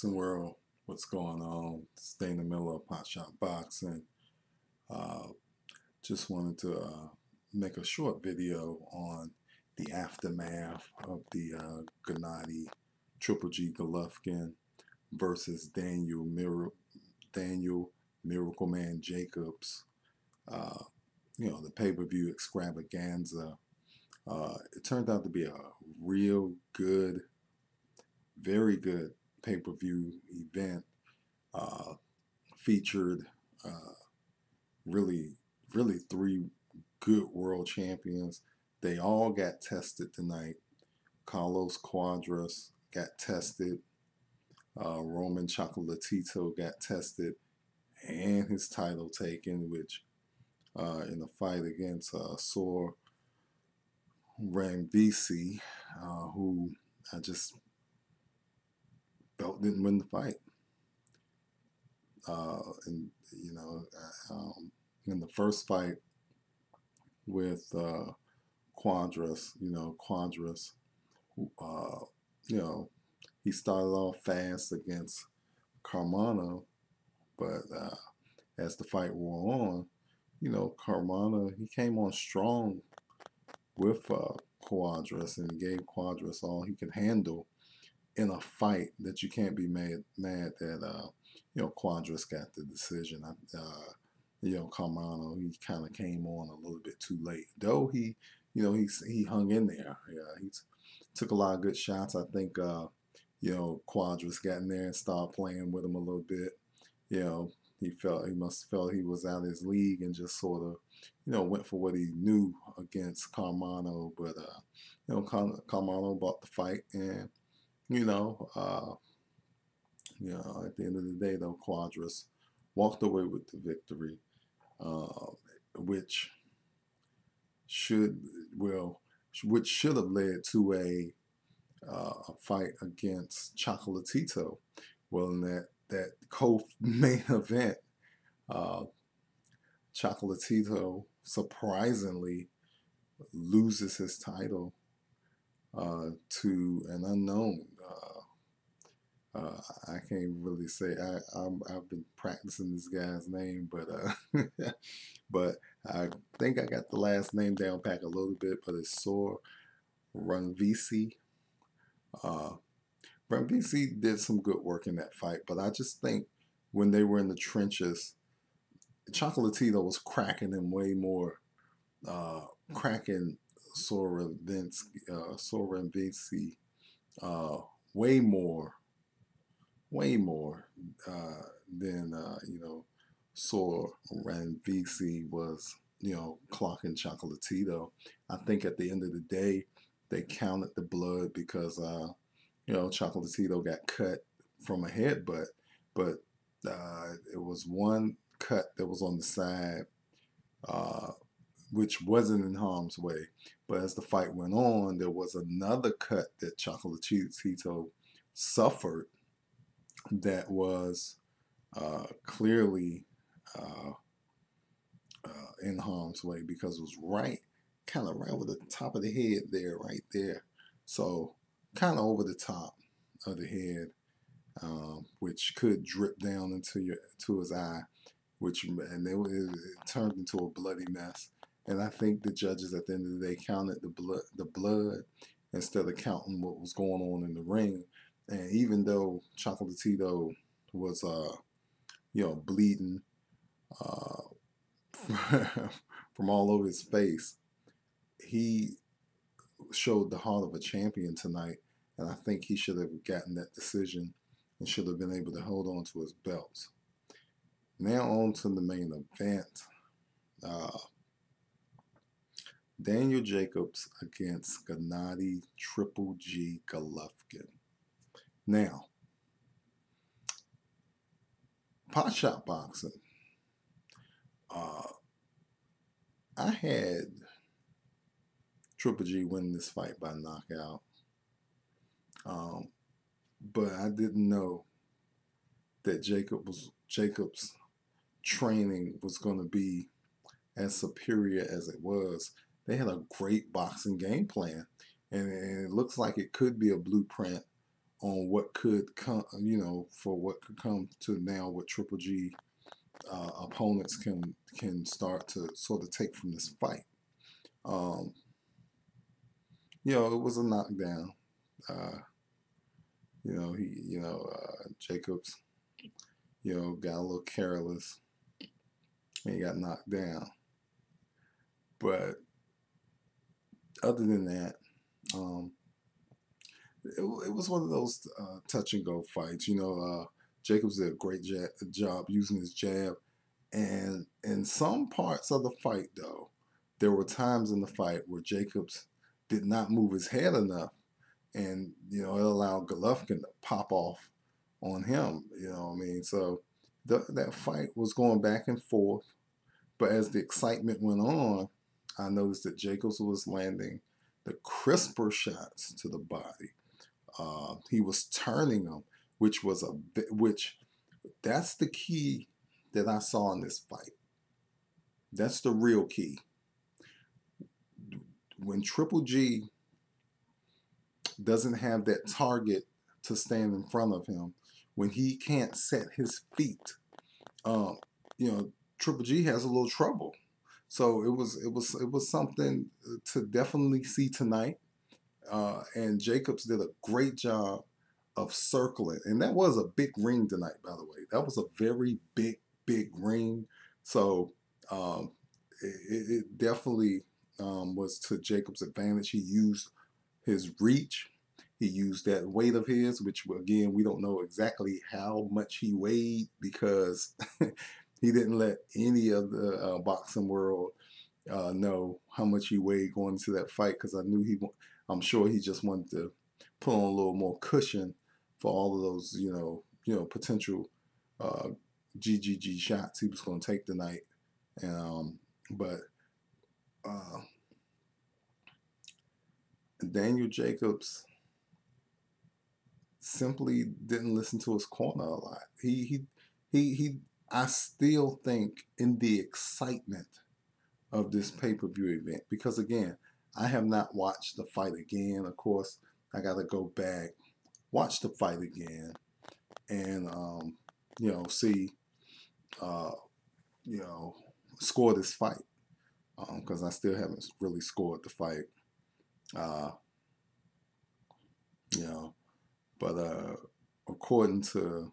boxing world, what's going on? Stay in the middle of pot shot boxing. Uh, just wanted to make a short video on the aftermath of the Gennady Triple G Golovkin versus Daniel Miracle Man Jacobs. Uh, the pay-per-view extravaganza. It turned out to be a real good, very good pay-per-view event. Uh, Featured uh, really, really three good world champions. They all got tested tonight. Carlos Cuadras got tested. Roman Chocolatito got tested and his title taken, which in a fight against Sor Rambisi, who I just felt didn't win the fight. And in the first fight with Cuadras, Cuadras, uh, you know, he started off fast against Carmona, but as the fight wore on, Carmona, he came on strong with Cuadras and gave Cuadras all he could handle in a fight that you can't be mad that Cuadras got the decision. Carmano, he kind of came on a little bit too late, though he hung in there. Yeah, he took a lot of good shots. I think Cuadras got in there and started playing with him a little bit. He must have felt he was out of his league and just sort of went for what he knew against Carmano. But Carmano bought the fight, and at the end of the day, though, Cuadras walked away with the victory, which should have led to a fight against Chocolatito. Well, in that co-main event, Chocolatito surprisingly loses his title to an unknown. I can't really say I've been practicing this guy's name, but I think I got the last name down pat a little bit. But it's Sor Rungvisai. Rungvisai did some good work in that fight, but I just think when they were in the trenches, Chocolatito was cracking him way more, cracking Sor Rungvisai way more than Sor Rungvisai was clocking Chocolatito. I think at the end of the day they counted the blood because Chocolatito got cut from a headbutt, but it was one cut that was on the side, which wasn't in harm's way. But as the fight went on, there was another cut that Chocolatito suffered that was clearly in harm's way because it was kind of right over the top of the head there, right there. So kind of over the top of the head, which could drip down to his eye, and it turned into a bloody mess. And I think the judges at the end of the day counted the blood instead of counting what was going on in the ring. And even though Chocolatito was bleeding from all over his face, he showed the heart of a champion tonight, and I think he should have gotten that decision and should have been able to hold on to his belt. Now on to the main event. Daniel Jacobs against Gennady Triple G Golovkin. Now, pot shot boxing. I had Triple G win this fight by knockout, but I didn't know that Jacobs' training was going to be as superior as it was. They had a great boxing game plan, and it looks like it could be a blueprint on what could come, for what could come to now what Triple G opponents can start to sort of take from this fight. Um, it was a knockdown. Uh, Jacobs, got a little careless and he got knocked down. But other than that, it was one of those touch and go fights. Jacobs did a great job using his jab. And in some parts of the fight, though, there were times in the fight where Jacobs did not move his head enough. And, it allowed Golovkin to pop off on him. So that fight was going back and forth. But as the excitement went on, I noticed that Jacobs was landing the crisper shots to the body. He was turning them, which that's the key that I saw in this fight. That's the real key. When Triple G doesn't have that target to stand in front of him, when he can't set his feet, Triple G has a little trouble. So it was something to definitely see tonight. And Jacobs did a great job of circling. And that was a big ring tonight, by the way. That was a very big ring. So it definitely was to Jacobs' advantage. He used his reach. He used that weight of his, which, again, we don't know exactly how much he weighed because he didn't let any of the boxing world know how much he weighed going into that fight, because I'm sure he just wanted to put on a little more cushion for all of those, potential GGG shots he was going to take tonight. And but Daniel Jacobs simply didn't listen to his corner a lot. I still think, in the excitement of this pay-per-view event, because again, I have not watched the fight again. Of course, I got to go back, watch the fight again, and see, score this fight, because I still haven't really scored the fight. But according to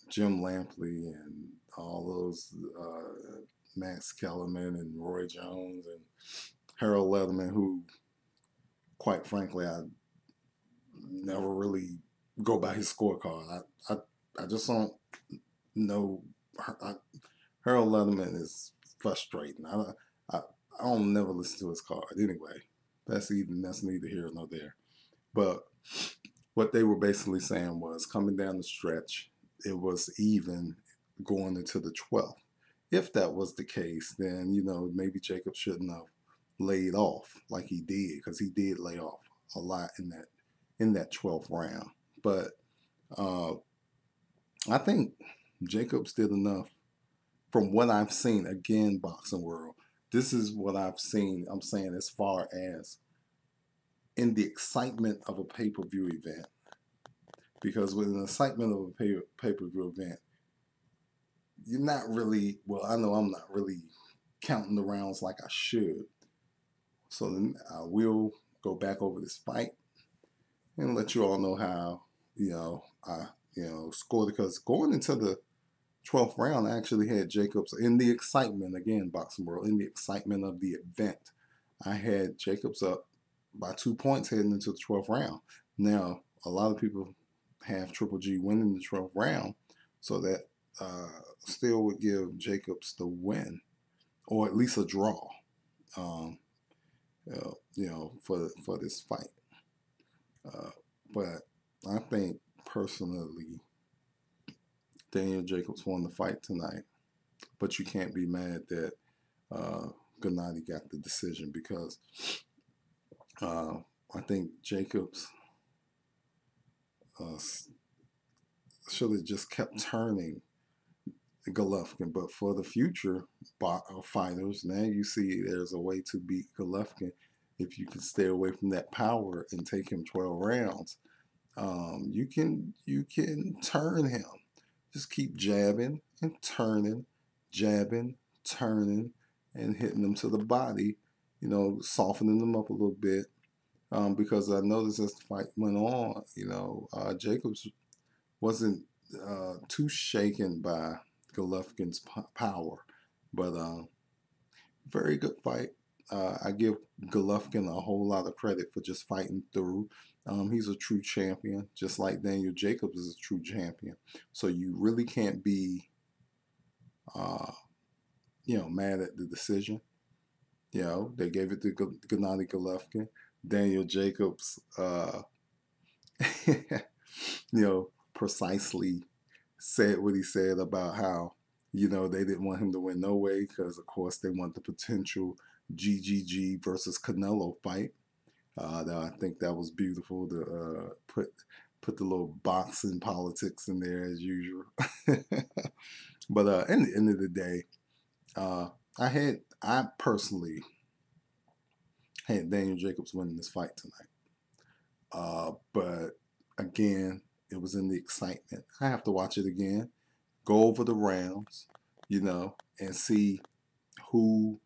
Jim Lampley and all those Max Kellerman and Roy Jones and Harold Letterman, who, quite frankly, I never really go by his scorecard. I just don't know. Harold Letterman is frustrating. I don't never listen to his card anyway. That's neither here nor there. But what they were basically saying was, coming down the stretch, it was even going into the 12th. If that was the case, then, maybe Jacob shouldn't have laid off like he did, because he did lay off a lot in that 12th round. But I think Jacobs did enough from what I've seen. Again, boxing world, this is what I've seen. I'm saying, as far as in the excitement of a pay-per-view event, because with the excitement of a pay-per-view event, you're not really, well, I know I'm not really counting the rounds like I should. So then I will go back over this fight and let you all know how, I scored, because going into the 12th round, I actually had Jacobs, in the excitement, again, boxing world, in the excitement of the event, I had Jacobs up by 2 points heading into the 12th round. Now, a lot of people have Triple G winning the 12th round, so that still would give Jacobs the win, or at least a draw, for this fight. But I think, personally, Daniel Jacobs won the fight tonight. But you can't be mad that Gennady got the decision, because I think Jacobs should have just kept turning Golovkin. But for the future fighters, now you see there's a way to beat Golovkin if you can stay away from that power and take him 12 rounds, you can turn him. Just keep jabbing and turning, jabbing, turning, and hitting them to the body. Softening them up a little bit. Because I noticed as the fight went on, Jacobs wasn't too shaken by Golovkin's power, but very good fight. I give Golovkin a whole lot of credit for just fighting through. He's a true champion, just like Daniel Jacobs is a true champion. So you really can't be, mad at the decision. They gave it to Gennady Golovkin. Daniel Jacobs, precisely said what he said about how, they didn't want him to win no way because, of course, they want the potential GGG versus Canelo fight. I think that was beautiful to put the little boxing politics in there as usual. But at the end of the day, I personally had Daniel Jacobs winning this fight tonight. But again, it was in the excitement. I have to watch it again, go over the rounds, and see who,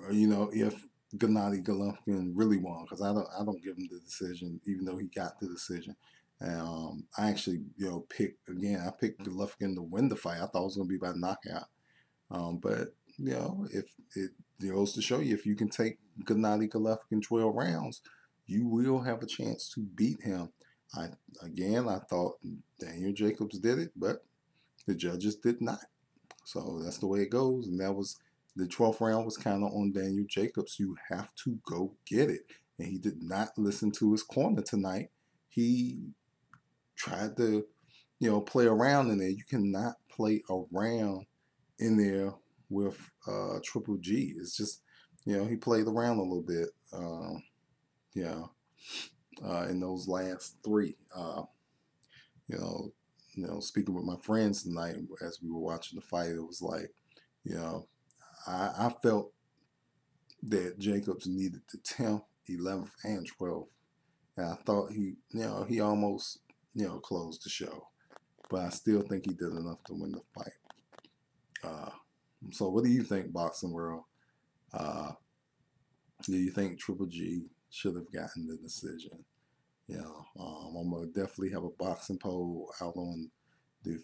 if Gennady Golovkin really won, because I don't give him the decision, even though he got the decision. I actually, picked Golovkin to win the fight. I thought it was going to be by knockout. But if it goes to show you, if you can take Gennady Golovkin 12 rounds, you will have a chance to beat him. I thought Daniel Jacobs did it, but the judges did not. So that's the way it goes. And that was the 12th round was kind of on Daniel Jacobs. You have to go get it. And he did not listen to his corner tonight. He tried to, play around in there. You cannot play around in there with Triple G. It's just, he played around a little bit. In those last three. Speaking with my friends tonight as we were watching the fight, it was like, I felt that Jacobs needed the 10th, 11th, and 12th. And I thought he almost, closed the show. But I still think he did enough to win the fight. So what do you think, Boxing World? Do you think Triple G should have gotten the decision? I'm gonna definitely have a boxing poll out on the,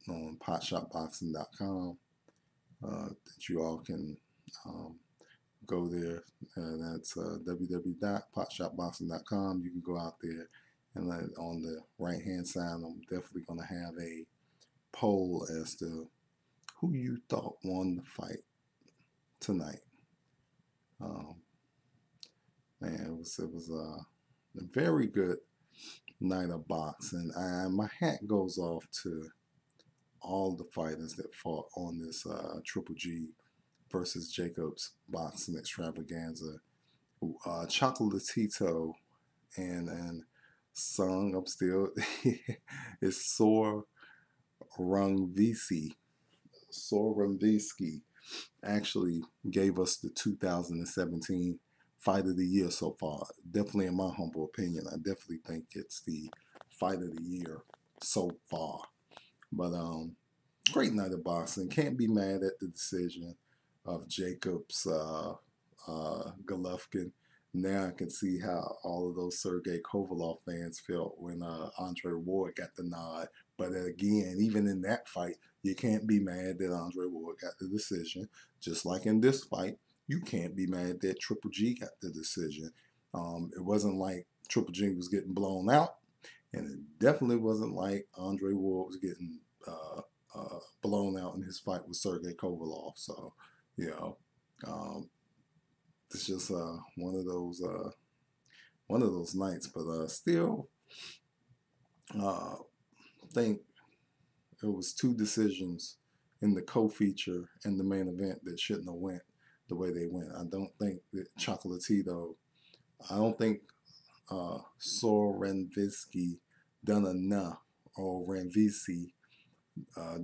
on potshotboxing.com that you all can go there. That's www.potshotboxing.com. You can go out there, and on the right-hand side, I'm definitely gonna have a poll as to who you thought won the fight tonight. Man, it was a very good night of boxing, and my hat goes off to all the fighters that fought on this Triple G versus Jacobs boxing extravaganza. Chocolatito and Sung, I'm still is Soranvisky actually gave us the 2017 Fight of the Year so far. Definitely, in my humble opinion, I definitely think it's the Fight of the Year so far. But great night of boxing. Can't be mad at the decision of Jacobs Golovkin. Now I can see how all of those Sergey Kovalev fans felt when Andre Ward got the nod. But again, even in that fight, you can't be mad that Andre Ward got the decision. Just like in this fight, you can't be mad that Triple G got the decision. It wasn't like Triple G was getting blown out, and it definitely wasn't like Andre Ward was getting blown out in his fight with Sergey Kovalev. So, it's just one of those nights. But still, think it was two decisions in the co-feature and the main event that shouldn't have went the way they went. I don't think that Chocolatito, I don't think Soranvisky done enough, or Ranvisi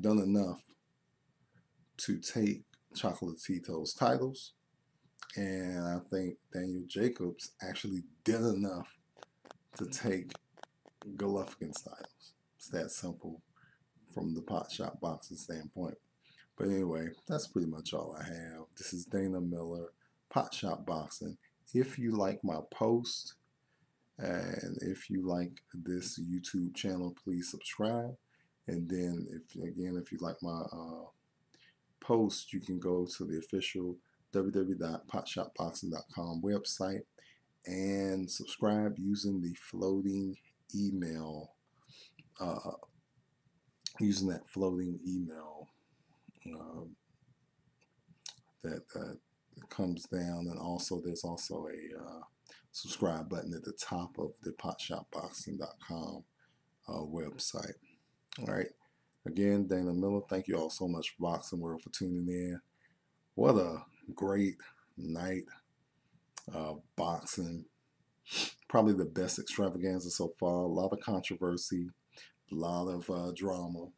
done enough to take Chocolatito's titles. And I think Daniel Jacobs actually did enough to take Golovkin's titles. It's that simple from the pot shot boxing standpoint. But anyway, that's pretty much all I have. This is Dana Miller, Pot Shot Boxing. If you like my post and if you like this YouTube channel, please subscribe. And then, if you like my post, you can go to the official www.potshotboxing.com website and subscribe using the floating email. Using that floating email that comes down, and also there's also a subscribe button at the top of the potshotboxing.com website. All right. Again, Dana Miller, thank you all so much, Boxing World, for tuning in. What a great night boxing. Probably the best extravaganza so far. A lot of controversy, a lot of drama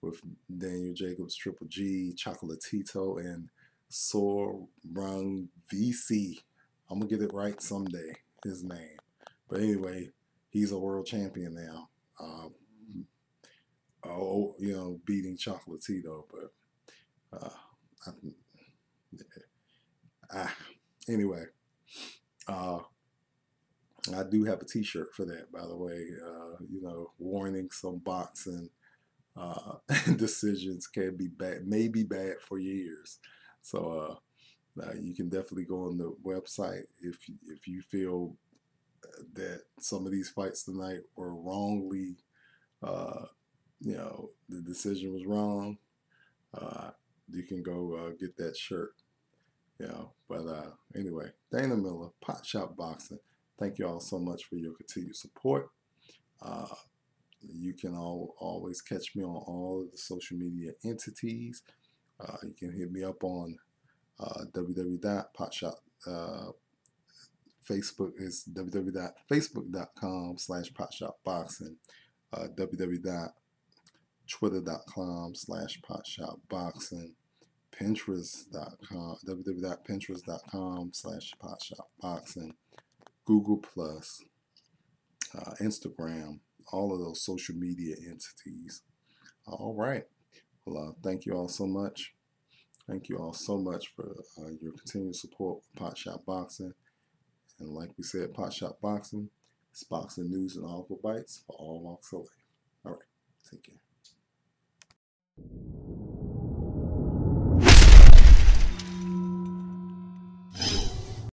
with Daniel Jacobs, Triple G, Chocolatito, and Sorung VC. I'm going to get it right someday, his name. But anyway, he's a world champion now. Beating Chocolatito. But anyway, I do have a t-shirt for that, by the way. Warning, some boxing decisions can be bad, may be bad for years. So you can definitely go on the website if you feel that some of these fights tonight were wrongly, the decision was wrong. You can go get that shirt. But anyway, Dana Miller, Pot Shot Boxing. Thank you all so much for your continued support. You can always catch me on all of the social media entities. You can hit me up on www.potshot. Facebook is www.facebook.com/potshotboxing. www.twitter.com/potshotboxing. Pinterest.com, www.pinterest.com/potshotboxing. Google Plus, Instagram, all of those social media entities. All right. Well, thank you all so much. Thank you all so much for your continued support for Pot Shot Boxing. And like we said, Pot Shot Boxing, it's boxing news and audible bites for all walks of life. All right. Take care.